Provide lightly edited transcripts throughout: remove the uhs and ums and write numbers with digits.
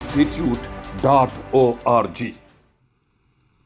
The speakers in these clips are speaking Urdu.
institute.org।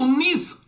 19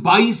22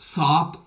7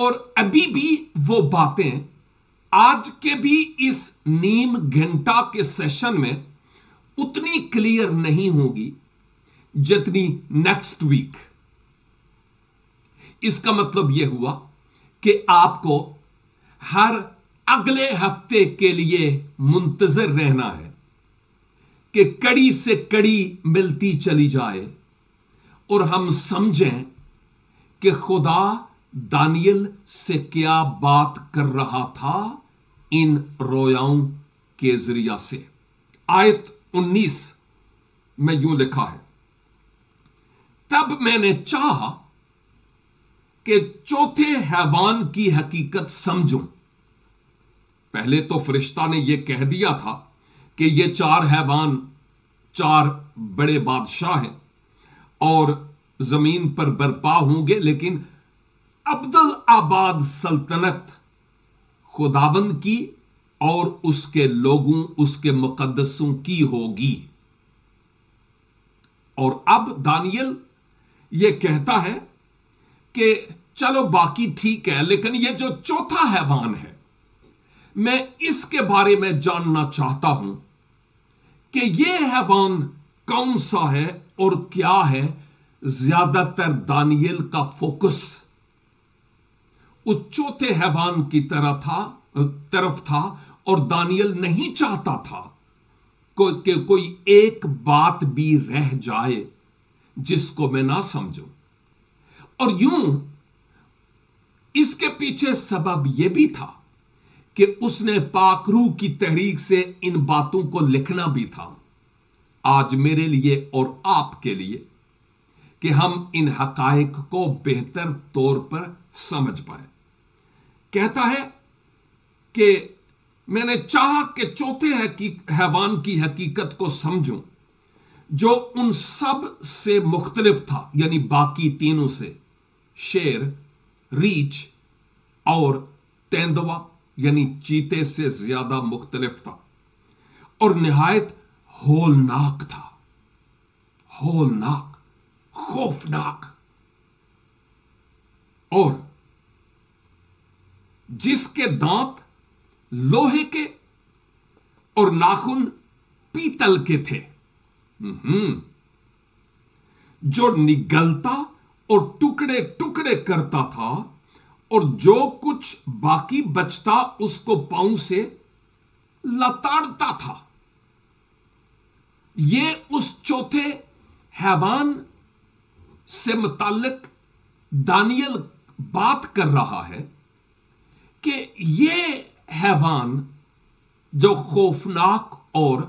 اور ابھی بھی وہ باتیں آج کے بھی اس نیم گھنٹہ کے سیشن میں اتنی کلیئر نہیں ہوگی جتنی نیکسٹ ویک. اس کا مطلب یہ ہوا کہ آپ کو ہر اگلے ہفتے کے لیے منتظر رہنا ہے کہ کڑی سے کڑی ملتی چلی جائے اور ہم سمجھیں کہ خدا دانیل سے کیا بات کر رہا تھا ان رویاؤں کے ذریعہ سے. آیت 19 میں یوں لکھا ہے، تب میں نے چاہا کہ چوتھے حیوان کی حقیقت سمجھوں. پہلے تو فرشتہ نے یہ کہہ دیا تھا کہ یہ 4 حیوان 4 بڑے بادشاہ ہیں اور زمین پر برپا ہوں گے، لیکن عبدالآباد سلطنت خداوند کی اور اس کے لوگوں، اس کے مقدسوں کی ہوگی. اور اب دانیل یہ کہتا ہے کہ چلو باقی ٹھیک ہے، لیکن یہ جو چوتھا حیوان ہے میں اس کے بارے میں جاننا چاہتا ہوں کہ یہ حیوان کون سا ہے اور کیا ہے. زیادہ تر دانیل کا فوکس اس چوتھے حیوان کی طرف تھا اور دانیل نہیں چاہتا تھا کہ کوئی ایک بات بھی رہ جائے جس کو میں نہ سمجھوں. اور یوں اس کے پیچھے سبب یہ بھی تھا کہ اس نے پاک روح کی تحریک سے ان باتوں کو لکھنا بھی تھا آج میرے لیے اور آپ کے لیے، کہ ہم ان حقائق کو بہتر طور پر سمجھ پائیں. کہتا ہے کہ میں نے چاہا کہ چوتھے حیوان کی حقیقت کو سمجھوں جو ان سب سے مختلف تھا، یعنی باقی تینوں سے، شیر، ریچھ اور تیندوا یعنی چیتے سے زیادہ مختلف تھا اور نہایت ہولناک تھا. ہولناک، خوفناک. اور جس کے دانت لوہے کے اور ناخن پیتل کے تھے، جو نگلتا اور ٹکڑے ٹکڑے کرتا تھا، اور جو کچھ باقی بچتا اس کو پاؤں سے لتاڑتا تھا. یہ اس چوتھے حیوان سے متعلق دانیل بات کر رہا ہے کہ یہ حیوان جو خوفناک اور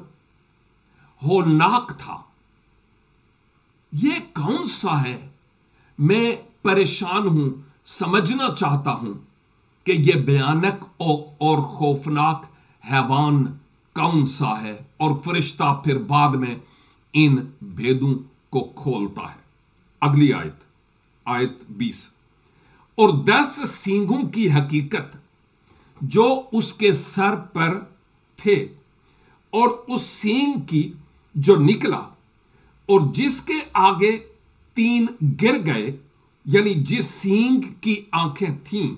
ہولناک تھا، یہ کون سا ہے؟ میں پریشان ہوں، سمجھنا چاہتا ہوں کہ یہ بھیانک اور خوفناک حیوان کون سا ہے، اور فرشتہ پھر بعد میں ان بھیدوں کو کھولتا ہے. اگلی آیت 20، اور 10 سینگوں کی حقیقت جو اس کے سر پر تھے، اور اس سینگ کی جو نکلا اور جس کے آگے 3 گر گئے، یعنی جس سینگ کی آنکھیں تھیں،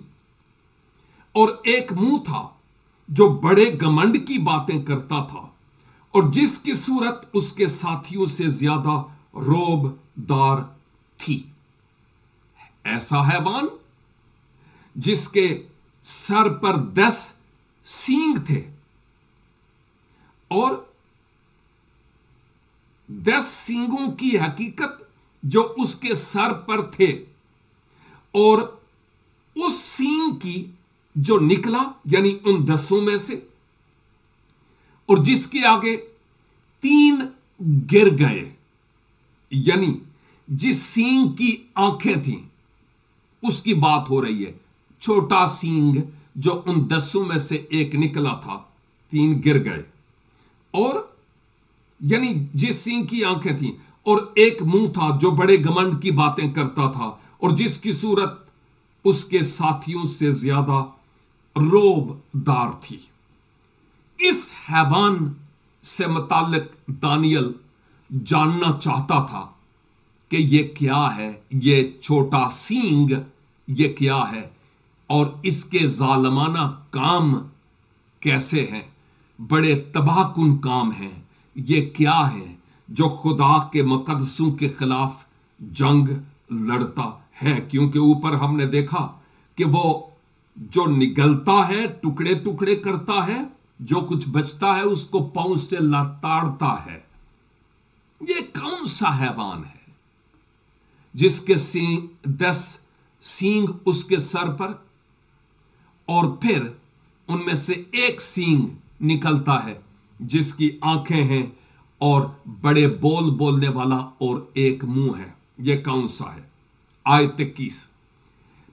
اور ایک منہ تھا جو بڑے گھمنڈ کی باتیں کرتا تھا، اور جس کی صورت اس کے ساتھیوں سے زیادہ روب دار تھی. ایسا حیوان جس کے سر پر 10 سینگ تھے اور 10 سینگوں کی حقیقت جو اس کے سر پر تھے، اور اس سینگ کی جو نکلا یعنی ان 10 میں سے، اور جس کے آگے 3 گر گئے، یعنی جس سینگ کی آنکھیں تھیں اس کی بات ہو رہی ہے. چھوٹا سینگ جو ان 10 میں سے ایک نکلا تھا، 3 گر گئے، اور یعنی جس سینگ کی آنکھیں تھیں، اور ایک منہ تھا جو بڑے گھمنڈ کی باتیں کرتا تھا، اور جس کی صورت اس کے ساتھیوں سے زیادہ روب دار تھی. اس حیوان سے متعلق دانیل جاننا چاہتا تھا کہ یہ کیا ہے، یہ چھوٹا سینگ یہ کیا ہے، اور اس کے ظالمانہ کام کیسے ہیں، بڑے تباہ کن کام ہیں۔ یہ کیا ہے جو خدا کے مقدسوں کے خلاف جنگ لڑتا ہے؟ کیونکہ اوپر ہم نے دیکھا کہ وہ جو نگلتا ہے ٹکڑے ٹکڑے کرتا ہے، جو کچھ بچتا ہے اس کو پاؤں سے لتاڑتا ہے۔ یہ کون سا حیوان ہے جس کے 10 سینگ اس کے سر پر، اور پھر ان میں سے ایک سینگ نکلتا ہے جس کی آنکھیں ہیں اور بڑے بول بولنے والا اور ایک منہ ہے؟ یہ کون سا ہے؟ آیت 21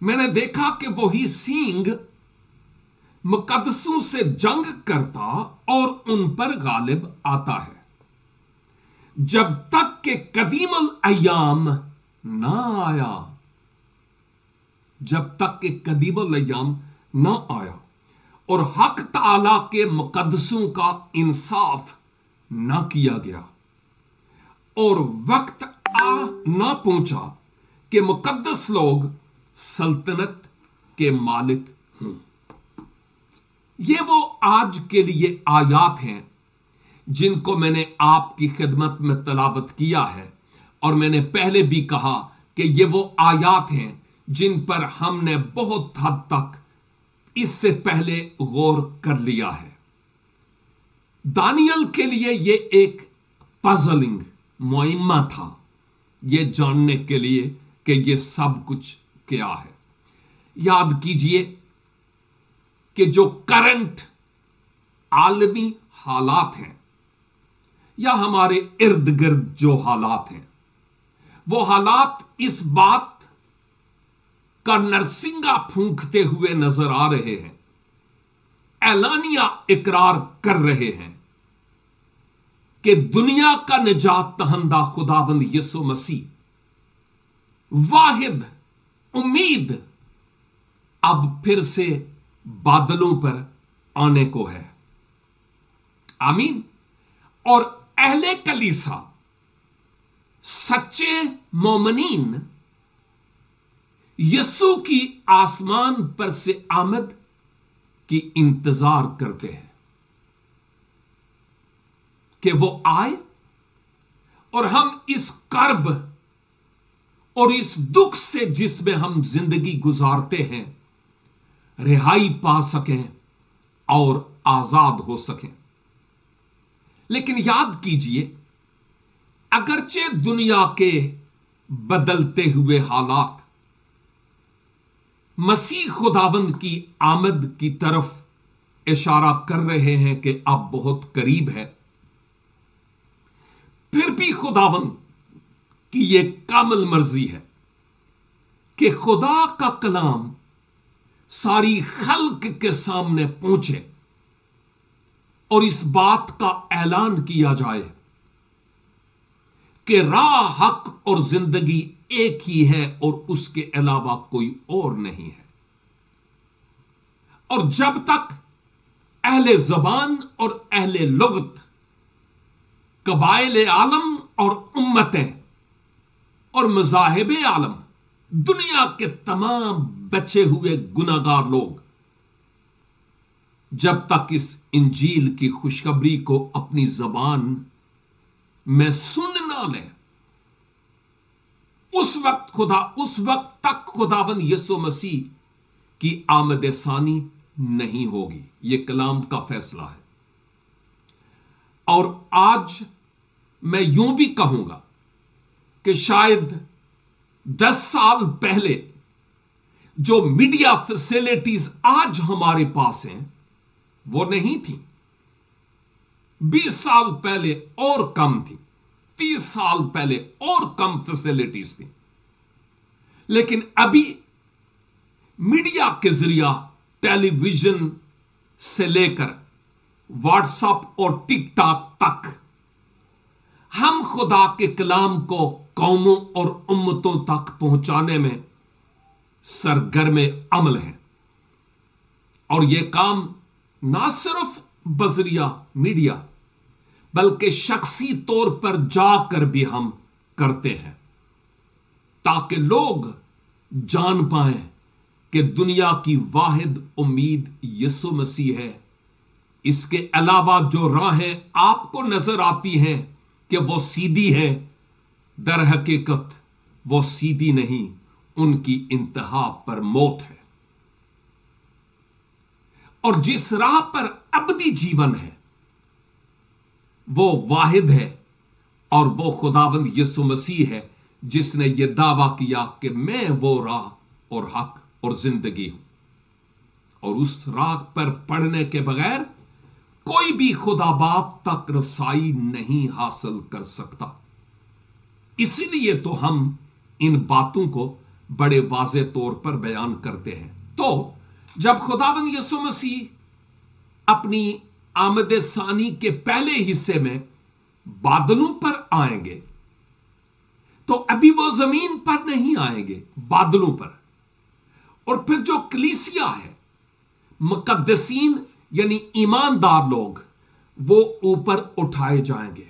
میں نے دیکھا کہ وہی سینگ مقدسوں سے جنگ کرتا اور ان پر غالب آتا ہے، جب تک کہ قدیم الایام نہ آیا، جب تک کہ قدیم الایام نہ آیا اور حق تعالی کے مقدسوں کا انصاف نہ کیا گیا، اور وقت آ نہ پہنچا کہ مقدس لوگ سلطنت کے مالک ہوں۔ یہ وہ آج کے لیے آیات ہیں جن کو میں نے آپ کی خدمت میں تلاوت کیا ہے، اور میں نے پہلے بھی کہا کہ یہ وہ آیات ہیں جن پر ہم نے بہت حد تک اس سے پہلے غور کر لیا ہے۔ دانیل کے لیے یہ ایک پزلنگ معمہ تھا، یہ جاننے کے لیے کہ یہ سب کچھ کیا ہے۔ یاد کیجئے کہ جو کرنٹ عالمی حالات ہیں یا ہمارے ارد گرد جو حالات ہیں، وہ حالات اس بات کا نرسنگا پھونکتے ہوئے نظر آ رہے ہیں، اعلانیہ اقرار کر رہے ہیں کہ دنیا کا نجات دہندہ خداوند یسوع مسیح واحد امید اب پھر سے بادلوں پر آنے کو ہے۔ آمین۔ اور اہل کلیسا، سچے مومنین یسوع کی آسمان پر سے آمد کی انتظار کرتے ہیں کہ وہ آئے اور ہم اس کرب اور اس دکھ سے جس میں ہم زندگی گزارتے ہیں رہائی پا سکیں اور آزاد ہو سکیں۔ لیکن یاد کیجئے، اگرچہ دنیا کے بدلتے ہوئے حالات مسیح خداوند کی آمد کی طرف اشارہ کر رہے ہیں کہ اب بہت قریب ہے، پھر بھی خداوند کی یہ کامل مرضی ہے کہ خدا کا کلام ساری خلق کے سامنے پہنچے اور اس بات کا اعلان کیا جائے کہ راہ، حق اور زندگی ایک ہی ہے اور اس کے علاوہ کوئی اور نہیں ہے۔ اور جب تک اہل زبان اور اہل لغت، قبائل عالم اور امتیں اور مذاہب عالم، دنیا کے تمام بچے ہوئے گناہگار لوگ جب تک اس انجیل کی خوشخبری کو اپنی زبان میں سن نہ لیں، اس وقت تک خداوند یسوع مسیح کی آمد ثانی نہیں ہوگی۔ یہ کلام کا فیصلہ ہے۔ اور آج میں یوں بھی کہوں گا کہ شاید 10 سال پہلے جو میڈیا فیسلٹیز آج ہمارے پاس ہیں وہ نہیں تھی۔ 20 سال پہلے اور کم تھی، 30 سال پہلے اور کم فیسلٹیز تھی، لیکن ابھی میڈیا کے ذریعہ، ٹیلی ویژن سے لے کر واٹس ایپ اور ٹک ٹاک تک، ہم خدا کے کلام کو قوموں اور امتوں تک پہنچانے میں سرگرم عمل ہیں۔ اور یہ کام نہ صرف بذریعہ میڈیا بلکہ شخصی طور پر جا کر بھی ہم کرتے ہیں، تاکہ لوگ جان پائیں کہ دنیا کی واحد امید یسوع مسیح ہے. اس کے علاوہ جو راہیں آپ کو نظر آتی ہیں کہ وہ سیدھی ہے، در حقیقت وہ سیدھی نہیں، ان کی انتہا پر موت ہے. اور جس راہ پر ابدی جیون ہے وہ واحد ہے، اور وہ خداوند یسوع مسیح ہے جس نے یہ دعویٰ کیا کہ میں وہ راہ اور حق اور زندگی ہوں، اور اس راہ پر پڑنے کے بغیر کوئی بھی خدا باپ تک رسائی نہیں حاصل کر سکتا. اسی لیے تو ہم ان باتوں کو بڑے واضح طور پر بیان کرتے ہیں. تو جب خداوند یسوع مسیح اپنی آمد ثانی کے پہلے حصے میں بادلوں پر آئیں گے تو ابھی وہ زمین پر نہیں آئیں گے، بادلوں پر. اور پھر جو کلیسیا ہے، مقدسین یعنی ایماندار لوگ، وہ اوپر اٹھائے جائیں گے.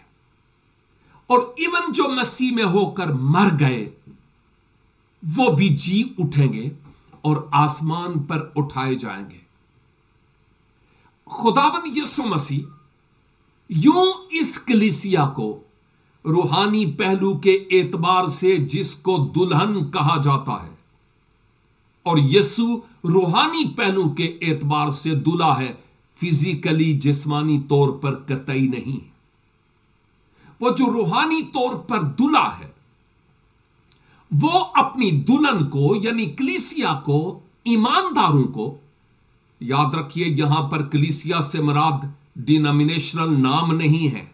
اور ایون جو مسیح میں ہو کر مر گئے وہ بھی جی اٹھیں گے اور آسمان پر اٹھائے جائیں گے. خداوند یسوع مسیح یوں اس کلیسیا کو روحانی پہلو کے اعتبار سے جس کو دلہن کہا جاتا ہے، اور یسوع روحانی پہلو کے اعتبار سے دلہا ہے، فزیکلی جسمانی طور پر قطعی نہیں. وہ جو روحانی طور پر دلہا ہے وہ اپنی دلہن کو یعنی کلیسیا کو، ایمانداروں کو، یاد رکھیے یہاں پر کلیسیا سے مراد ڈینامینیشنل نام نہیں ہے،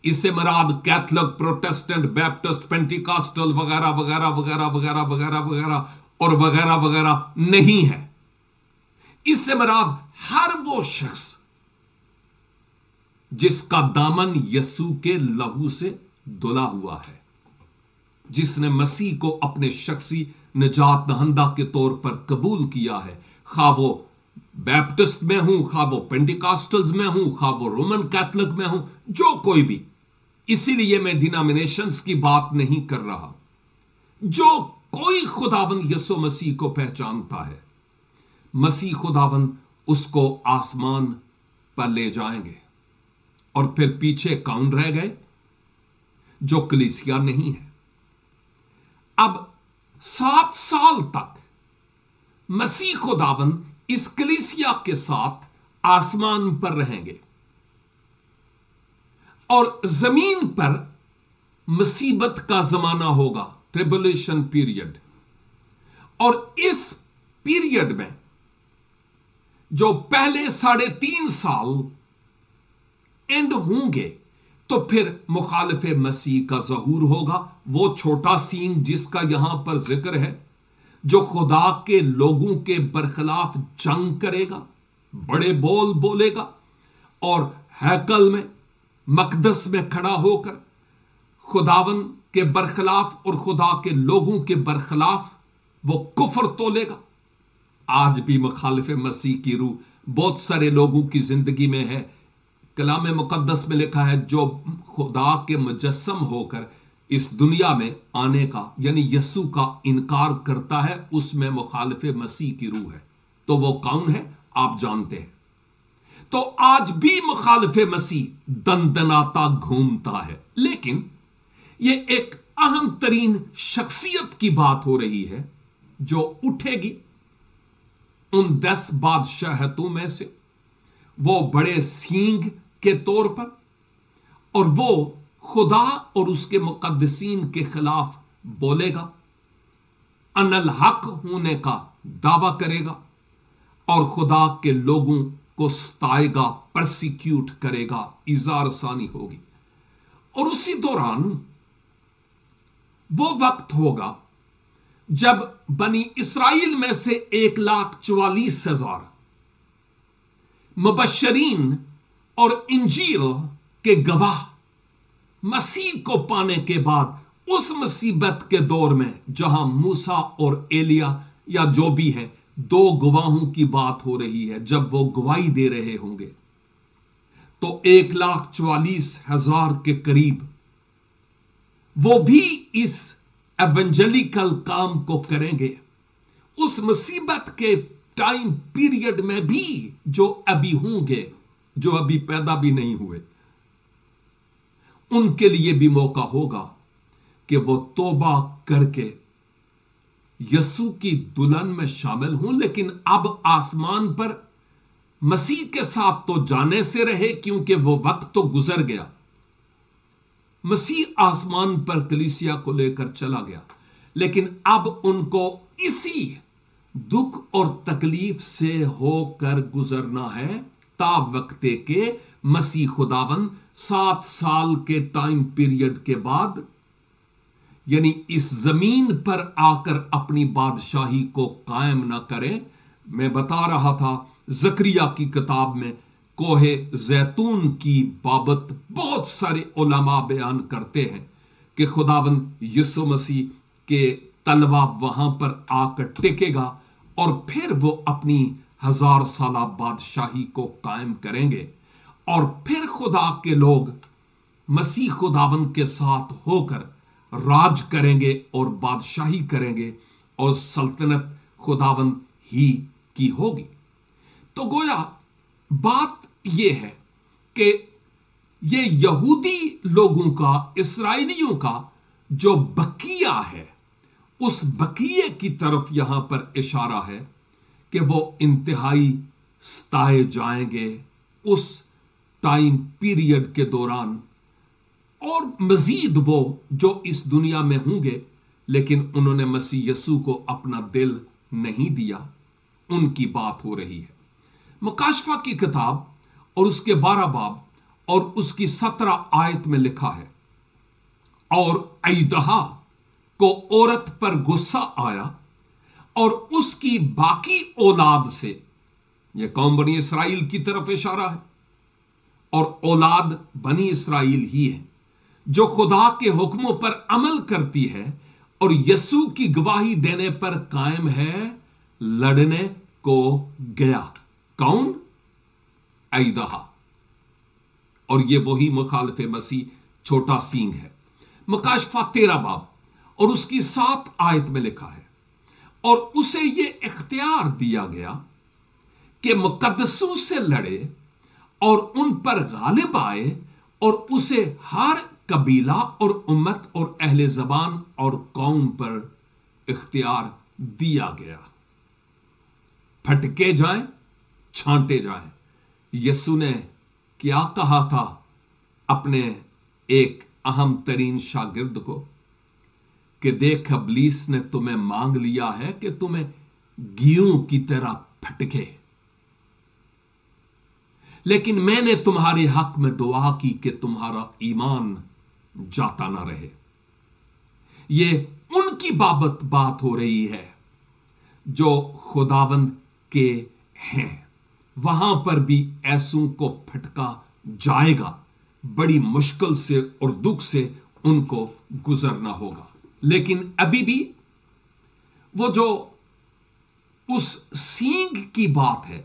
اس سے مراد کیتھولک، پروٹسٹنٹ، بیپٹسٹ، پینٹیکاسٹل وغیرہ وغیرہ وغیرہ وغیرہ وغیرہ وغیرہ اور وغیرہ وغیرہ نہیں ہے. اس سے مراد ہر وہ شخص جس کا دامن یسوع کے لہو سے دھلا ہوا ہے، جس نے مسیح کو اپنے شخصی نجات دہندہ کے طور پر قبول کیا ہے، خواہ وہ بیپٹسٹ میں ہوں، خواہ وہ پینٹیکاسٹلز میں ہوں، خواہ وہ رومن کیتھولک میں ہوں، جو کوئی بھی. اسی لیے میں ڈینامینیشنز کی بات نہیں کر رہا. جو کوئی خداوند یسوع مسیح کو پہچانتا ہے، مسیح خداوند اس کو آسمان پر لے جائیں گے. اور پھر پیچھے کون رہ گئے؟ جو کلیسیا نہیں ہے. اب 7 سال تک مسیح خداوند اس کلیسیا کے ساتھ آسمان پر رہیں گے، اور زمین پر مصیبت کا زمانہ ہوگا، ٹریبولیشن پیریڈ. اور اس پیریڈ میں جو پہلے 3.5 سال اینڈ ہوں گے تو پھر مخالف مسیح کا ظہور ہوگا، وہ چھوٹا سینگ جس کا یہاں پر ذکر ہے، جو خدا کے لوگوں کے برخلاف جنگ کرے گا، بڑے بول بولے گا، اور ہیکل میں، مقدس میں کھڑا ہو کر خداون کے برخلاف اور خدا کے لوگوں کے برخلاف وہ کفر تولے گا. آج بھی مخالف مسیح کی روح بہت سارے لوگوں کی زندگی میں ہے. کلام مقدس میں لکھا ہے جو خدا کے مجسم ہو کر اس دنیا میں آنے کا یعنی یسوع کا انکار کرتا ہے، اس میں مخالف مسیح کی روح ہے. تو وہ کون ہے آپ جانتے ہیں. تو آج بھی مخالف مسیح دندناتا گھومتا ہے. لیکن یہ ایک اہم ترین شخصیت کی بات ہو رہی ہے جو اٹھے گی ان 10 بادشاہتوں میں سے، وہ بڑے سینگ کے طور پر، اور وہ خدا اور اس کے مقدسین کے خلاف بولے گا، ان الحق ہونے کا دعویٰ کرے گا، اور خدا کے لوگوں کو ستائے گا، پرسیکیوٹ کرے گا، ایذا رسانی ہوگی. اور اسی دوران وہ وقت ہوگا جب بنی اسرائیل میں سے 1,44,000 مبشرین اور انجیل کے گواہ مسیح کو پانے کے بعد اس مصیبت کے دور میں جہاں موسیٰ اور ایلیا یا جو بھی ہے 2 گواہوں کی بات ہو رہی ہے، جب وہ گواہی دے رہے ہوں گے تو 1,44,000 کے قریب وہ بھی اس ایونجلیکل کام کو کریں گے. اس مصیبت کے ٹائم پیریڈ میں بھی جو ابھی ہوں گے، جو ابھی پیدا بھی نہیں ہوئے، ان کے لیے بھی موقع ہوگا کہ وہ توبہ کر کے یسوع کی دلہن میں شامل ہوں، لیکن اب آسمان پر مسیح کے ساتھ تو جانے سے رہے، کیونکہ وہ وقت تو گزر گیا۔ مسیح آسمان پر کلیسیا کو لے کر چلا گیا، لیکن اب ان کو اسی دکھ اور تکلیف سے ہو کر گزرنا ہے، تا وقت کے مسیح خداوند 7 سال کے ٹائم پیریڈ کے بعد، یعنی اس زمین پر آ کر اپنی بادشاہی کو قائم نہ کرے۔ میں بتا رہا تھا زکریا کی کتاب میں کوہ زیتون کی بابت بہت سارے علماء بیان کرتے ہیں کہ خداوند یسوع مسیح کے تلوہ وہاں پر آ کر ٹکے گا، اور پھر وہ اپنی 1000 سالہ بادشاہی کو قائم کریں گے، اور پھر خدا کے لوگ مسیح خداوند کے ساتھ ہو کر راج کریں گے اور بادشاہی کریں گے، اور سلطنت خداوند ہی کی ہوگی۔ تو گویا بات یہ ہے کہ یہ یہودی لوگوں کا، اسرائیلیوں کا جو بقیہ ہے، اس بقیے کی طرف یہاں پر اشارہ ہے کہ وہ انتہائی ستائے جائیں گے اس ٹائم پیریڈ کے دوران، اور مزید وہ جو اس دنیا میں ہوں گے لیکن انہوں نے مسیح یسوع کو اپنا دل نہیں دیا، ان کی بات ہو رہی ہے۔ مکاشفہ کی کتاب اور اس کے 12 باب اور اس کی 17 آیت میں لکھا ہے، اور ایدہا کو عورت پر غصہ آیا اور اس کی باقی اولاد سے، یہ قوم بنی اسرائیل کی طرف اشارہ ہے، اور اولاد بنی اسرائیل ہی ہے جو خدا کے حکموں پر عمل کرتی ہے اور یسوع کی گواہی دینے پر قائم ہے، لڑنے کو گیا۔ کون؟ ایدہا۔ اور یہ وہی مخالف مسیح چھوٹا سینگ ہے۔ مکاشفہ 13 باب اور اس کی 7 آیت میں لکھا ہے، اور اسے یہ اختیار دیا گیا کہ مقدسوں سے لڑے اور ان پر غالب آئے، اور اسے ہر قبیلہ اور امت اور اہل زبان اور قوم پر اختیار دیا گیا۔ پھٹکے جائیں، چھانٹے جائیں۔ یسوع نے کیا کہا تھا اپنے ایک اہم ترین شاگرد کو کہ دیکھ ابلیس نے تمہیں مانگ لیا ہے کہ تمہیں گیہوں کی طرح پھٹکے، لیکن میں نے تمہارے حق میں دعا کی کہ تمہارا ایمان جاتا نہ رہے۔ یہ ان کی بابت بات ہو رہی ہے جو خداوند کے ہیں، وہاں پر بھی ایسوں کو پھٹکا جائے گا، بڑی مشکل سے اور دکھ سے ان کو گزرنا ہوگا۔ لیکن ابھی بھی وہ جو اس سینگ کی بات ہے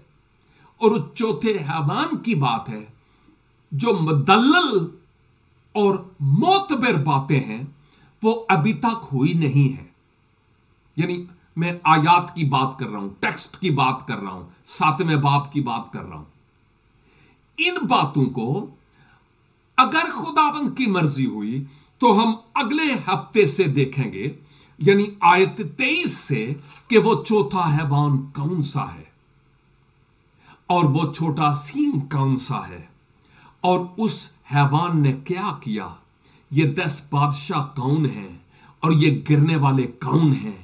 اور اس چوتھے حیوان کی بات ہے، جو مدلل اور معتبر باتیں ہیں، وہ ابھی تک ہوئی نہیں ہے۔ یعنی میں آیات کی بات کر رہا ہوں، ٹیکسٹ کی بات کر رہا ہوں، 7ویں باب کی بات کر رہا ہوں۔ ان باتوں کو اگر خداوند کی مرضی ہوئی تو ہم اگلے ہفتے سے دیکھیں گے، یعنی آیت 23 سے، کہ وہ چوتھا حیوان کون سا ہے اور وہ چھوٹا سینگ کون سا ہے، اور اس حیوان نے کیا کیا، یہ 10 بادشاہ کون ہیں اور یہ گرنے والے کون ہیں،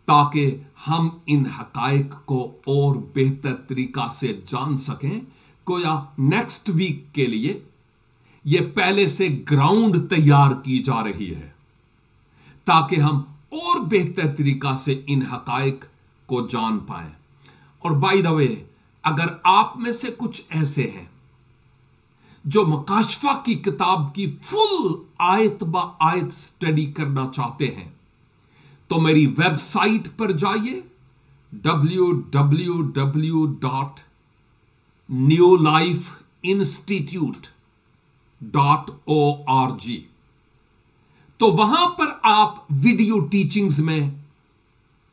تاکہ ہم ان حقائق کو اور بہتر طریقہ سے جان سکیں۔ گویا نیکسٹ ویک کے لیے یہ پہلے سے گراؤنڈ تیار کی جا رہی ہے تاکہ ہم اور بہتر طریقہ سے ان حقائق کو جان پائیں۔ اور بائی دا وے، اگر آپ میں سے کچھ ایسے ہیں جو مکاشفہ کی کتاب کی فل آیت با آیت سٹڈی کرنا چاہتے ہیں تو میری ویب سائٹ پر جائیے www.newlifeinstitute.org۔ تو وہاں پر آپ ویڈیو ٹیچنگز میں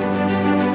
ہے۔